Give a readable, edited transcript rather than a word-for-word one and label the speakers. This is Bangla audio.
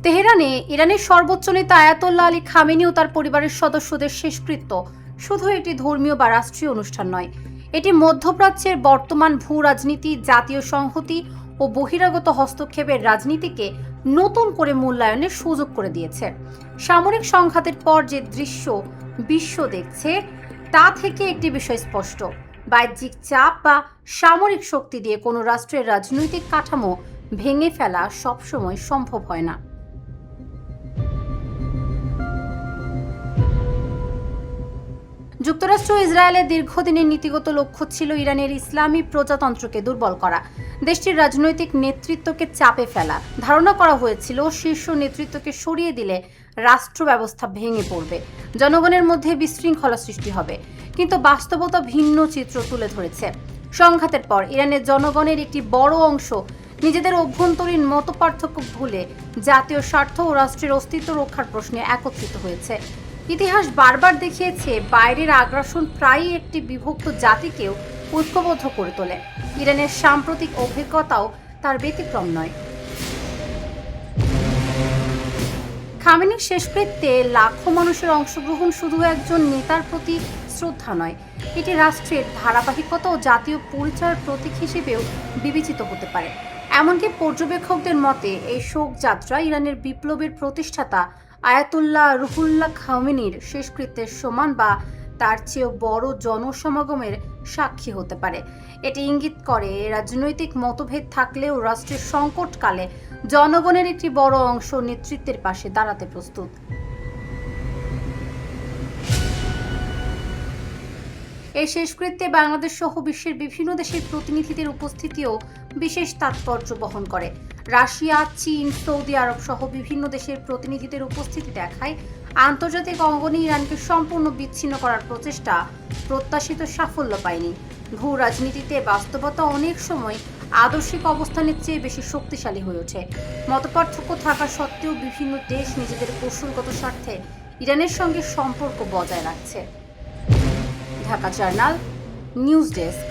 Speaker 1: তেহরানে ইরানের সর্বোচ্চ নেতা আয়াতোল্লাহ আলী খামেনি ও তার পরিবারের সদস্যদের শেষকৃত্য শুধু একটি ধর্মীয় বা রাষ্ট্রীয় অনুষ্ঠান নয়, এটি মধ্যপ্রাচ্যের বর্তমান ভূ রাজনীতি, জাতীয় সংহতি ও বহিরাগত হস্তক্ষেপের রাজনীতিকে নতুন করে মূল্যায়নের সুযোগ করে দিয়েছে। সামরিক সংঘাতের পর যে দৃশ্য বিশ্ব দেখছে তা থেকে একটি বিষয় স্পষ্ট: বাহ্যিক চাপ বা সামরিক শক্তি দিয়ে কোনো রাষ্ট্রের রাজনৈতিক কাঠামো ভেঙে ফেলা সবসময় সম্ভব হয় না। যুক্তরাষ্ট্র ও ইসরায়েলের দীর্ঘদিনের নীতিগত লক্ষ্য ছিল ইরানের ইসলামী প্রজাতন্ত্রকে দুর্বল করা, দেশটির রাজনৈতিক নেতৃত্বকে চাপে ফেলা। ধারণা করা হয়েছিল শীর্ষ নেতৃত্বকে সরিয়ে দিলে রাষ্ট্র ব্যবস্থা ভেঙে পড়বে, জনগণের মধ্যে বিশৃঙ্খলা সৃষ্টি হবে। কিন্তু বাস্তবতা ভিন্ন চিত্র তুলে ধরেছে। সংঘাতের পর ইরানের জনগণের একটি বড় অংশ নিজেদের অভ্যন্তরীণ মতপার্থক্য ভুলে জাতীয় স্বার্থ ও রাষ্ট্রের অস্তিত্ব রক্ষার প্রশ্নে একত্রিত হয়েছে। ইতিহাস বারবার দেখিয়েছে, বাইরের আগ্রাসন প্রায়ই একটি বিভক্ত জাতিকেও ঐক্যবদ্ধ করে তোলে। ইরানের সাম্প্রতিক অভিজ্ঞতাও তার ব্যতিক্রম নয়। খামেনির শেষকৃত্যে লাখো মানুষের অংশগ্রহণ শুধু একজন নেতার প্রতি শ্রদ্ধা নয়, এটি রাষ্ট্রের ধারাবাহিকতা ও জাতীয় পরিচয়ের প্রতীক হিসেবেও বিবেচিত হতে পারে। এমনকি পর্যবেক্ষকদের মতে এই শোকযাত্রা ইরানের বিপ্লবের প্রতিষ্ঠাতা আয়াতুল্লাহ রুহুল্লাহ খামেনির শেষকৃত্যের সমান বা তার চেয়েও বড় জনসমাগমের সাক্ষী হতে পারে। এটি ইঙ্গিত করে রাজনৈতিক মতভেদ থাকলেও রাষ্ট্রের সংকটকালে জনগণের একটি বড় অংশ নেতৃত্বের পাশে দাঁড়াতে প্রস্তুত। এই শেষকৃত্যে বাংলাদেশ সহ বিশ্বের বিভিন্ন দেশের প্রতিনিধিদের উপস্থিতিও বিশেষ তাৎপর্য বহন করে। রাশিয়া, চীন, সৌদি আরব সহ বিভিন্ন দেশের প্রতিনিধিদের উপস্থিতি দেখায় আন্তর্জাতিক অঙ্গনে ইরানকে সম্পূর্ণ বিচ্ছিন্ন করার প্রচেষ্টা প্রত্যাশিত সাফল্য পায়নি। ভূ রাজনীতিতে বাস্তবতা অনেক সময় আদর্শিক অবস্থানের চেয়ে বেশি শক্তিশালী হয়ে ওঠে। মতপার্থক্য থাকা সত্ত্বেও বিভিন্ন দেশ নিজেদের কৌশলগত স্বার্থে ইরানের সঙ্গে সম্পর্ক বজায় রাখছে। Dhaka journal, news desk.